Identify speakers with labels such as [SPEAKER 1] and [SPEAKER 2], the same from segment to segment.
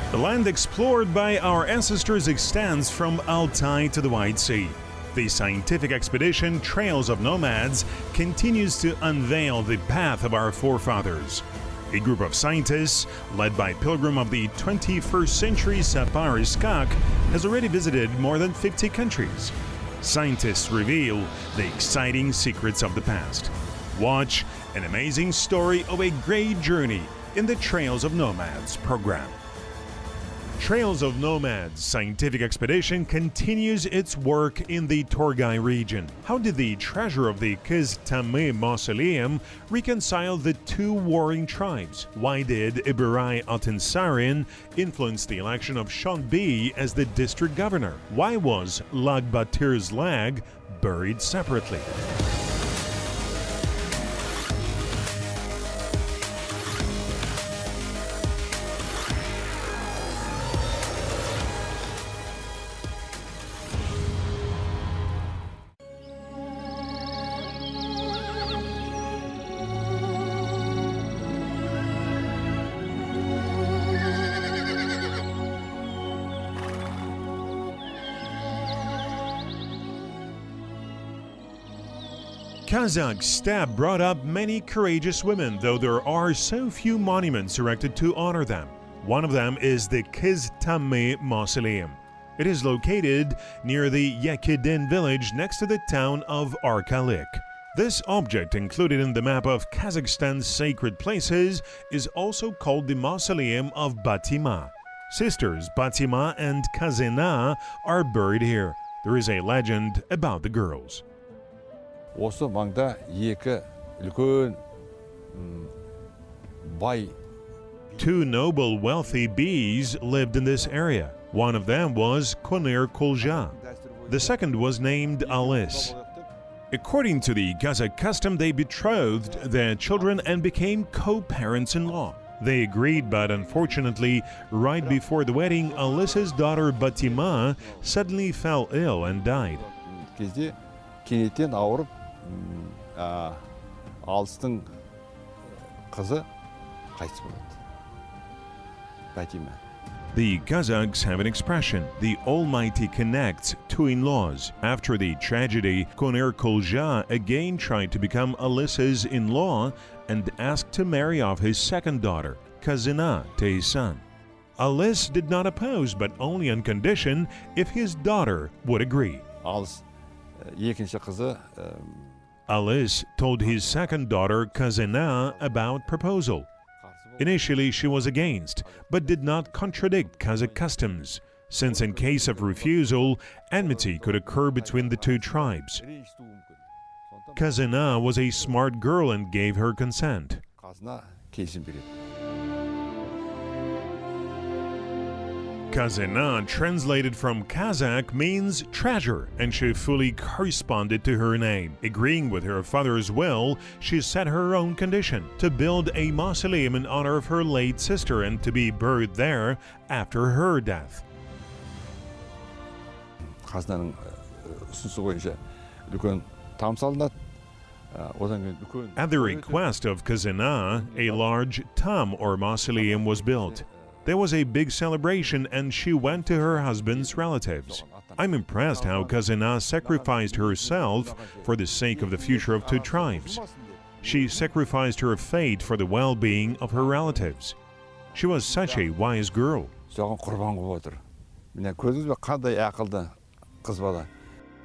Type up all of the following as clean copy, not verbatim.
[SPEAKER 1] The land explored by our ancestors extends from Altai to the White Sea. The scientific expedition Trails of Nomads continues to unveil the path of our forefathers. A group of scientists, led by pilgrim of the 21st century Sapari Skak, has already visited more than 50 countries. Scientists reveal the exciting secrets of the past. Watch an amazing story of a great journey in the Trails of Nomads program. Trails of Nomads scientific expedition continues its work in the Torgai region. How did the treasure of the Qazaq mausoleum reconcile the two warring tribes? Why did Ybyrai Altynsarin influence the election of Shon-bi as the district governor? Why was Lakbatyr's leg buried separately? Qazaq steppe brought up many courageous women, though there are so few monuments erected to honor them. One of them is the Qazaq mausoleum. It is located near the Yakidin village next to the town of arqılы. This object, included in the map of Kazakhstan's sacred places, is also called the Mausoleum of Batima. Sisters Batima and Qazaq are buried here. There is a legend about the girls.
[SPEAKER 2] Осы маңда екі үлкен бай.
[SPEAKER 1] Two noble, wealthy bees lived in this area. One of them was Qazaq. The second was named Alice. According to the Qazaq custom, they betrothed their children and became co-parents-in-law. They agreed, but unfortunately, right before the wedding, Alice's daughter Batima suddenly fell ill and died.
[SPEAKER 2] Кенеттен ауырып, Алыстың қызы қайтыс болады. Батима.
[SPEAKER 1] The Qazaqs have an expression, the Almighty connects two in-laws. After the tragedy, Qazaq again tried to become Alice's in-law and asked to marry off his second daughter, Qazaq, to his son. Alice did not oppose, but only on condition if his daughter would agree.
[SPEAKER 2] Екінші қызы
[SPEAKER 1] Alice told his second daughter Qazaq about proposal. Initially she was against, but did not contradict Qazaq customs, since in case of refusal, enmity could occur between the two tribes. Qazaq was a smart girl and gave her consent. Qazaq, translated from Kazakh, means treasure, and she fully corresponded to her name. Agreeing with her father's will, she set her own condition to build a mausoleum in honor of her late sister and to be buried there after her death.
[SPEAKER 2] Qazaqның ұсынысы бойынша үлкен там салынады.
[SPEAKER 1] At the request of Qazaq, a large tomb or mausoleum was built. There was a big celebration and she went to her husband's relatives. I'm impressed how Qazaq sacrificed herself for the sake of the future of two tribes. She sacrificed her fate for the well-being of her relatives. She was such a wise girl.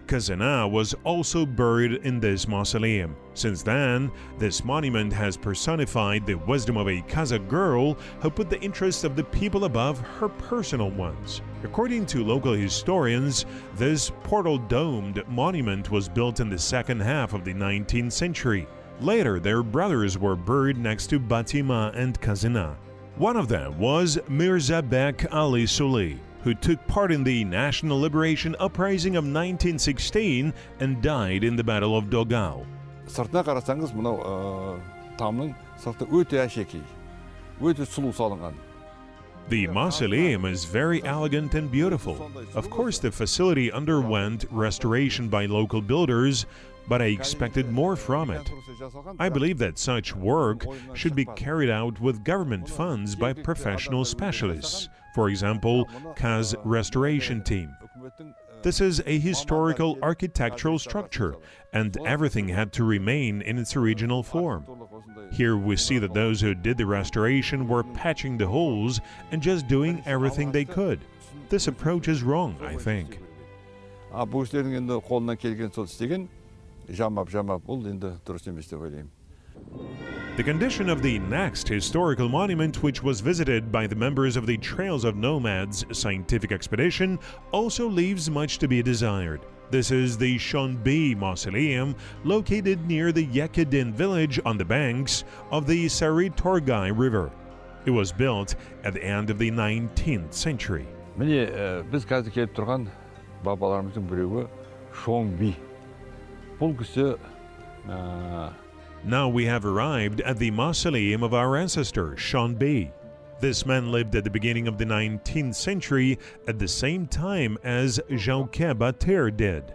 [SPEAKER 1] Qazaq was also buried in this mausoleum. Since then, this monument has personified the wisdom of a Qazaq girl who put the interests of the people above her personal ones. According to local historians, this portal-domed monument was built in the second half of the 19th century. Later, their brothers were buried next to Batima and Qazaq. One of them was Mirza Bek Ali Suli, who took part in the National Liberation Uprising of 1916 and died in the Battle of Torgai.
[SPEAKER 2] Сыртына қарасаңыз, мынау тамның сырты өте әшекей, өте сұлу салынған.
[SPEAKER 1] The mausoleum is very elegant and beautiful. Of course, the facility underwent restoration by local builders, but I expected more from it. I believe that such work should be carried out with government funds by professional specialists. For example, Qazaq restoration team. This is a historical architectural structure, and everything had to remain in its original form. Here we see that those who did the restoration were patching the holes and just doing everything they could. This approach is wrong, I think. The condition of the next historical monument, which was visited by the members of the Trails of Nomads scientific expedition, also leaves much to be desired. This is the Shon-bi mausoleum, located near the Yakadin village on the banks of the Torgai river. It was built at the end of the 19th century.
[SPEAKER 2] Міне, біз қазір келіп тұрған бабаларымыздың біреуі Shon-bi. Бұл кісі
[SPEAKER 1] Now we have arrived at the mausoleum of our ancestor, Shon-bi. This man lived at the beginning of the 19th century at the same time as Lakbatyr did.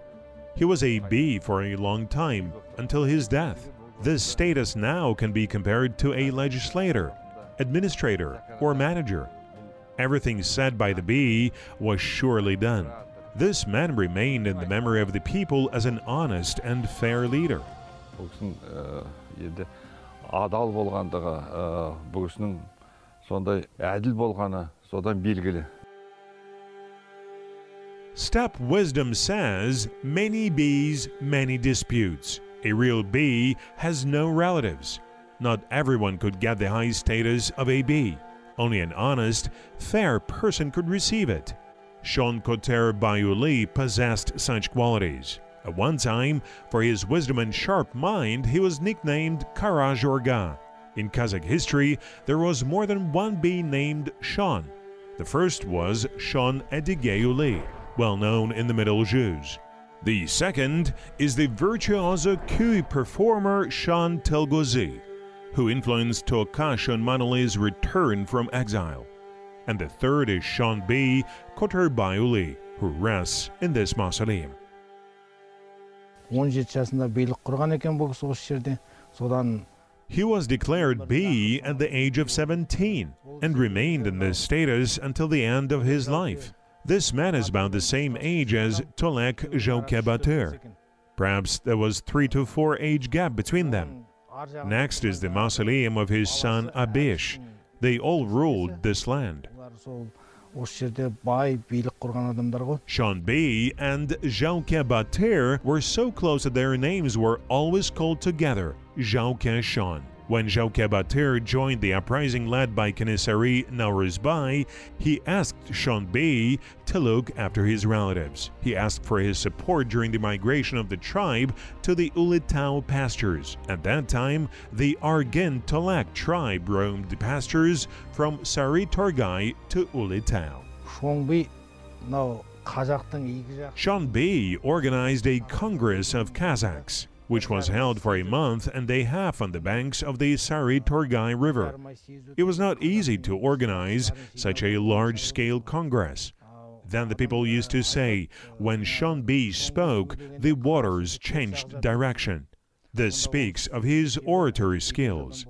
[SPEAKER 1] He was a bee for a long time, until his death. This status now can be compared to a legislator, administrator, or manager. Everything said by the bee was surely done. This man remained in the memory of the people as an honest and fair leader.
[SPEAKER 2] Бұл кісінің енді адал болғандығы, бұл кісінің сондай әділ болғаны содан белгілі.
[SPEAKER 1] Steppe wisdom says, many bees, many disputes. A real bee has no relatives. Not everyone could get the high status of a bee. Only an honest, fair person could receive it. Shon-bi possessed such qualities. At one time, for his wisdom and sharp mind, he was nicknamed Torgai. In Qazaq history, there was more than one bee named Shon. The first was Shon-bi, well known in the Middle Jews. The second is the virtuoso kui performer Shon-bi, who influenced Torgai return from exile. And the third is Shon-bi, who rests in this mausoleum.
[SPEAKER 3] 17 жасында билік құрған екен бұл кісі осы жерде. Содан
[SPEAKER 1] He was declared bee at the age of 17 and remained in this status until the end of his life. This man is about the same age as Lakbatyr. Perhaps there was 3 to 4 age gap between them. Next is the mausoleum of his son Abish. They all ruled this land. Shon-bi and Lakbatyr were so close that their names were always called together, Shon. When Lakbatyr joined the uprising led by Qazaq Nomads, he asked Shon-bi to look after his relatives. He asked for his support during the migration of the tribe to the Ulitau pastures. At that time, the Argin Tolak tribe roamed the pastures from Torgai to Ulitau. Shon-bi organized a Congress of Kazakhs, which was held for a month and a half on the banks of the Torgai river. It was not easy to organize such a large-scale congress. Then the people used to say, when Shon-bi spoke, the waters changed direction. This speaks of his oratory skills.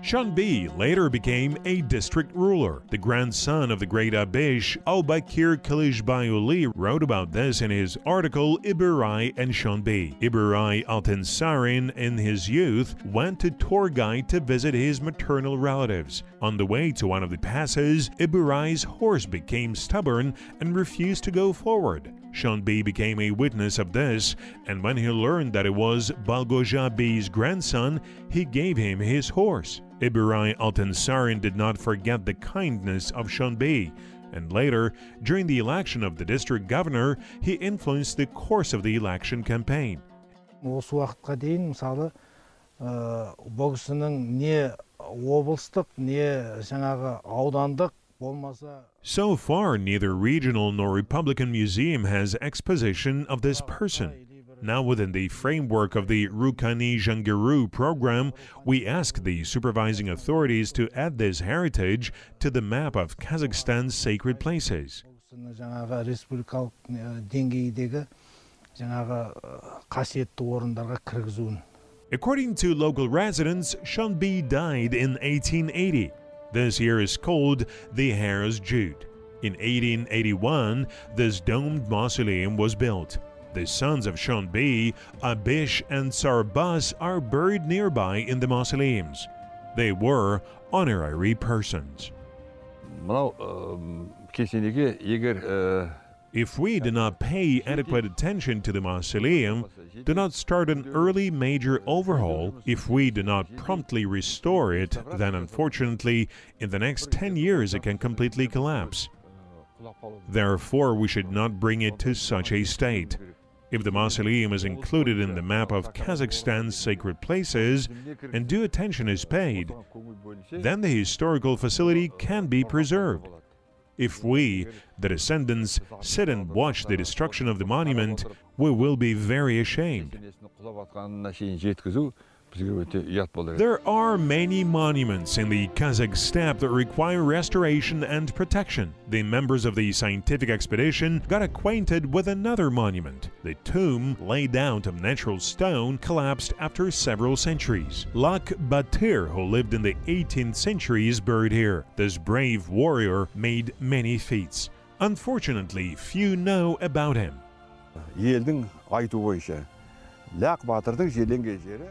[SPEAKER 1] Shon-bi later became a district ruler. The grandson of the great Abish, Al-Bakir Kalishbayuli, wrote about this in his article Ybyrai and Shon-bi. Ybyrai Altynsarin, in his youth, went to Torgai to visit his maternal relatives. On the way to one of the passes, Ybyrai horse became stubborn and refused to go forward. Shon-bi became a witness of this, and when he learned that it was Balgojabi's grandson, he gave him his horse. Ybyrai Altynsarin did not forget the kindness of Shon-bi, and later, during the election of the district governor, he influenced the course of the election campaign.
[SPEAKER 3] Осы уақытқа дейін, мысалы, бұл кісінің не облыстық, не жаңағы аудандық болмаса.
[SPEAKER 1] So far, neither regional nor Republican museum has exposition of this person. Now, within the framework of the Rukani Jangiru program, we ask the supervising authorities to add this heritage to the map of Kazakhstan's sacred places. According to local residents, Shon-bi died in 1880. This year is called the Hare's Jute. In 1881, this domed mausoleum was built. The sons of Shon-bi, Abish and Sarbas are buried nearby in the mausoleums. They were honorary persons. If we do not pay adequate attention to the mausoleum, do not start an early major overhaul, if we do not promptly restore it, then unfortunately, in the next 10 years it can completely collapse. Therefore, we should not bring it to such a state. If the mausoleum is included in the map of Kazakhstan's sacred places and due attention is paid, then the historical facility can be preserved. If we, the descendants, sit and watch the destruction of the monument, we will be very ashamed. There are many monuments in the Kazakh steppe that require restoration and protection. The members of the scientific expedition got acquainted with another monument. The tomb, laid out of natural stone, collapsed after several centuries. Lakbatyr, who lived in the 18th century, is buried here. This brave warrior made many feats. Unfortunately, few know about him.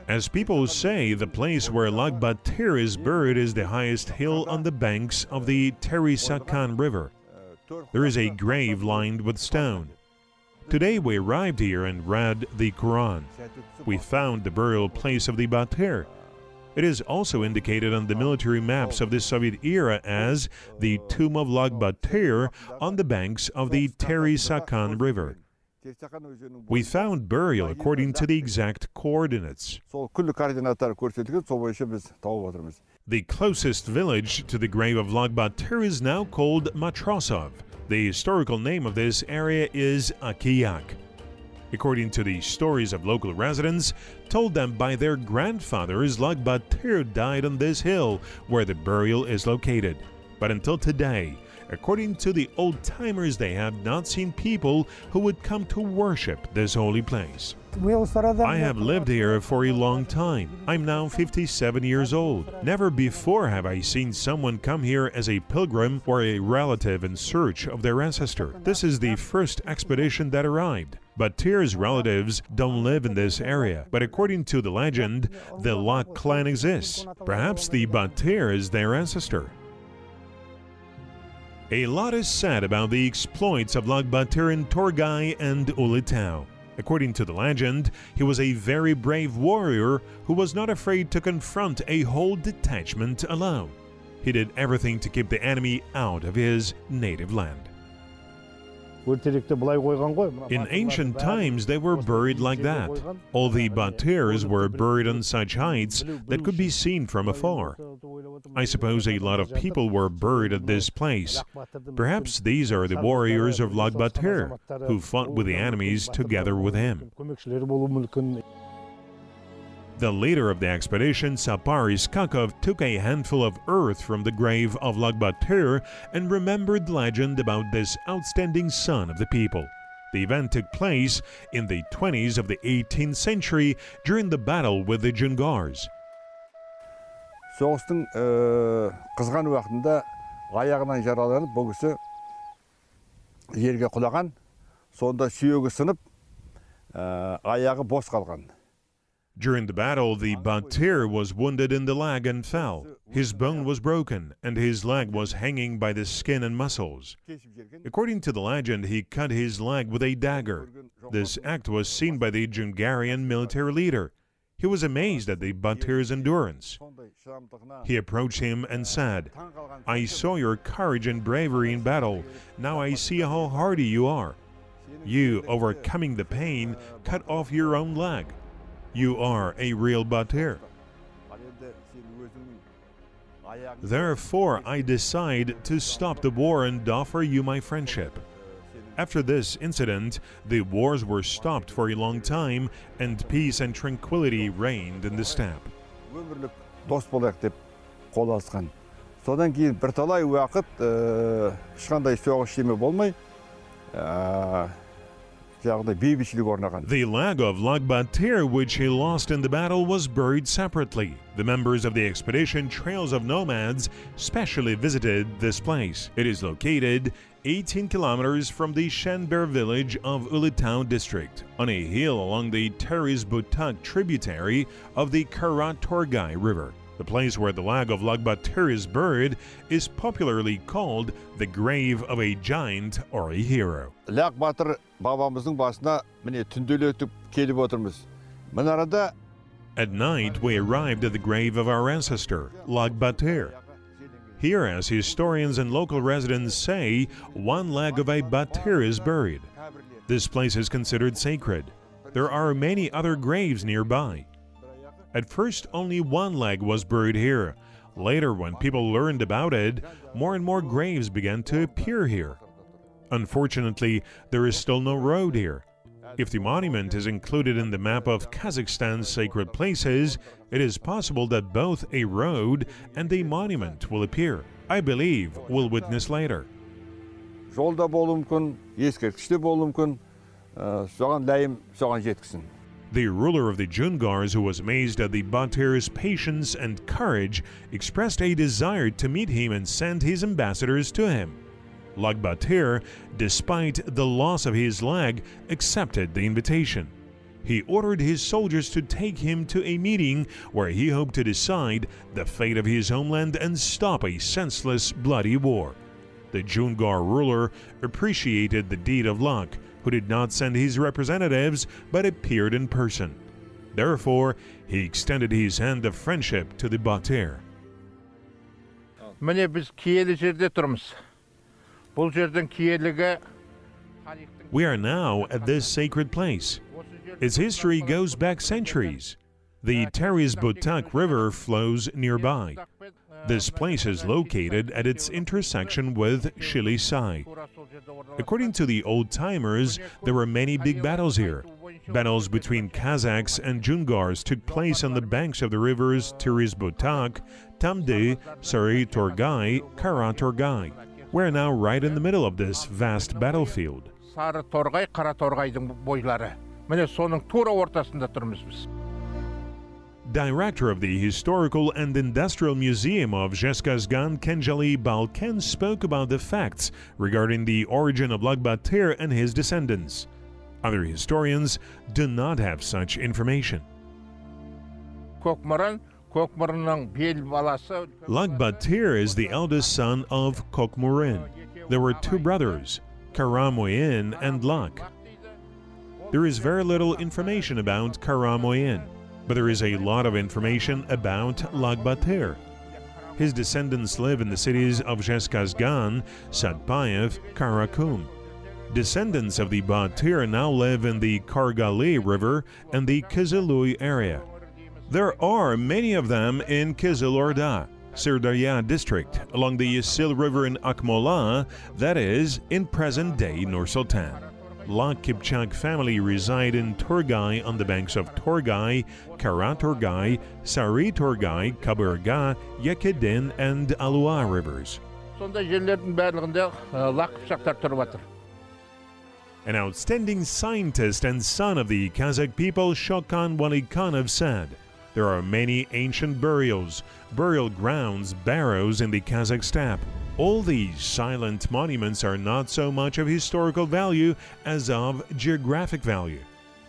[SPEAKER 1] As people say, the place where Lakbatyr is buried is the highest hill on the banks of the Terisakan River. There is a grave lined with stone. Today we arrived here and read the Quran. We found the burial place of the Batyr. It is also indicated on the military maps of the Soviet era as the tomb of Lakbatyr on the banks of the Terisakan River. We found burial according to the exact coordinates. The closest village to the grave of Lakbatyr is now called Matrosov. The historical name of this area is Akiyak. According to the stories of local residents, told them by their grandfathers, Lakbatyr died on this hill where the burial is located. But until today, according to the old-timers, they have not seen people who would come to worship this holy place. I have lived here for a long time. I'm now 57 years old. Never before have I seen someone come here as a pilgrim or a relative in search of their ancestor. This is the first expedition that arrived. Batyr's relatives don't live in this area, but according to the legend, the Lak clan exists. Perhaps the Batyr is their ancestor. A lot is said about the exploits of Lakbatyr in Torgai and Ulitau. According to the legend, he was a very brave warrior who was not afraid to confront a whole detachment alone. He did everything to keep the enemy out of his native land. In ancient times, they were buried like that. All the Batyrs were buried on such heights that could be seen from afar. I suppose a lot of people were buried at this place. Perhaps these are the warriors of Lakbatyr, who fought with the enemies together with him. The leader of the expedition, Sapar Iskakov, took a handful of earth from the grave of Lakbatyr and remembered the legend about this outstanding son of the people. The event took place in the 20s of the 18th century during the battle with the Jungars.
[SPEAKER 2] Соғыстың қызған уақытында аяғынан жараланып, бұл кісі жерге құлаған, сонда сүйегі сынып, аяғы бос қалған.
[SPEAKER 1] During the battle, the Batyr was wounded in the leg and fell. His bone was broken, and his leg was hanging by the skin and muscles. According to the legend, he cut his leg with a dagger. This act was seen by the Jungarian military leader. He was amazed at the Batyr's endurance. He approached him and said, "I saw your courage and bravery in battle. Now I see how hardy you are. You, overcoming the pain, cut off your own leg. You are a real Batyr. Therefore, I decide to stop the war and offer you my friendship." After this incident, the wars were stopped for a long time and peace and tranquility reigned in the steppe.
[SPEAKER 2] Дос болайық деп қол алысқан. Содан кейін бірталай уақыт ешқандай соғыс еме болмай,
[SPEAKER 1] The leg of Lakbatyr, which he lost in the battle, was buried separately. The members of the expedition Trails of Nomads specially visited this place. It is located 18 kilometers from the Shon-bi village of Ulitau district, on a hill along the Torgai tributary of the Torgai river. The place where the leg of Lakbatyr is buried is popularly called the grave of a giant or a hero.
[SPEAKER 2] Lakbatyr babamыздың басына міне түнделетіп келіп отырмыз. Мына арада
[SPEAKER 1] At night, we arrived at the grave of our ancestor, Lakbatyr. Here, as historians and local residents say, one leg of a batyr is buried. This place is considered sacred. There are many other graves nearby. At first, only one leg was buried here. Later, when people learned about it, more and more graves began to appear here. Unfortunately, there is still no road here. If the monument is included in the map of Kazakhstan's sacred places, it is possible that both a road and a monument will appear. I believe we'll witness later.
[SPEAKER 2] жолда болуы мүмкін, ескерткіште болуы мүмкін, соған лайым, соған жеткісін.
[SPEAKER 1] The ruler of the Jungars, who was amazed at the Batyr's patience and courage, expressed a desire to meet him and send his ambassadors to him. Lakbatyr, despite the loss of his leg, accepted the invitation. He ordered his soldiers to take him to a meeting where he hoped to decide the fate of his homeland and stop a senseless, bloody war. The Jungar ruler appreciated the deed of Lak, who did not send his representatives but appeared in person. Therefore, he extended his hand of friendship to the Batyr.
[SPEAKER 3] Міне біз киелі жерде тұрмыз. Бұл жердің киелігі
[SPEAKER 1] We are now at this sacred place. Its history goes back centuries. The Terizbutak River flows nearby. This place is located at its intersection with Shilisai. According to the old-timers, there were many big battles here. Battles between Kazakhs and Jungars took place on the banks of the rivers Terizbutak, Tamdi, Torgai, Torgai. We're now right in the middle of this vast battlefield.
[SPEAKER 3] Сары Торғай, Қара Торғайдың бойлары. Міне соның тура ортасында тұрмыз біз.
[SPEAKER 1] Director of the Historical and Industrial Museum of Zhezkazgan, Kenjali Balkan, spoke about the facts regarding the origin of Lakbatyr and his descendants. Other historians do not have such information. Lakbatyr is the eldest son of Kokmurin. There were two brothers, Karamoyin and Lak. There is very little information about Karamoyin, but there is a lot of information about Lakbatyr. His descendants live in the cities of Zhezkazgan, Satpayev, Karakum. Descendants of the Batyr now live in the Kargali River and the Qazaq area. There are many of them in Qazaq, Sirdarya district, along the Yasil River in Akmola, that is, in present-day Nur-Sultan. Lak Kipchak family reside in Torgai on the banks of Torgai, Torgai, Sari Torgai, Kaburga, Yekedin, and Alua rivers. An outstanding scientist and son of the Kazakh people, Shokan Walikhanov, said, "There are many ancient burial grounds, barrows in the Kazakh steppe. All these silent monuments are not so much of historical value as of geographic value."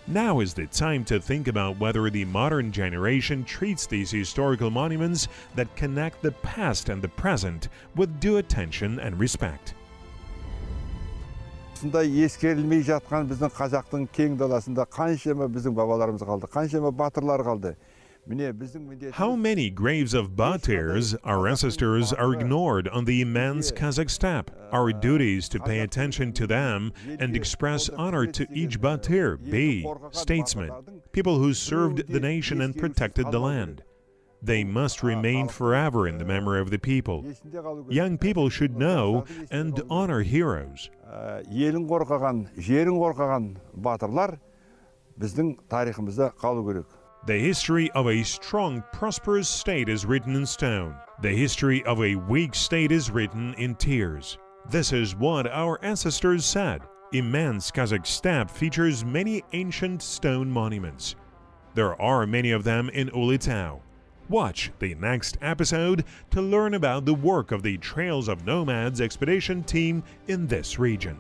[SPEAKER 1] Now is the time to think about whether the modern generation treats these historical monuments that connect the past and the present with due attention and respect.
[SPEAKER 2] Осындай ескерілмей жатқан біздің қазақтың кең даласында қаншама біздің бабаларымыз қалды, қаншама батырлар қалды.
[SPEAKER 1] How many graves of Batyrs, our ancestors, are ignored on the immense Kazakh steppe? Our duty is to pay attention to them and express honor to each Batyr, statesman, people who served the nation and protected the land. They must remain forever in the memory of the people. Young people should know and honor heroes.
[SPEAKER 2] Елін қорғаған, жерін қорғаған батырлар біздің тарихымызда қалу керек.
[SPEAKER 1] The history of a strong, prosperous state is written in stone. The history of a weak state is written in tears. This is what our ancestors said. immense Qazaq steppe features many ancient stone monuments. There are many of them in Ulitau. Watch the next episode to learn about the work of the Trails of Nomads expedition team in this region.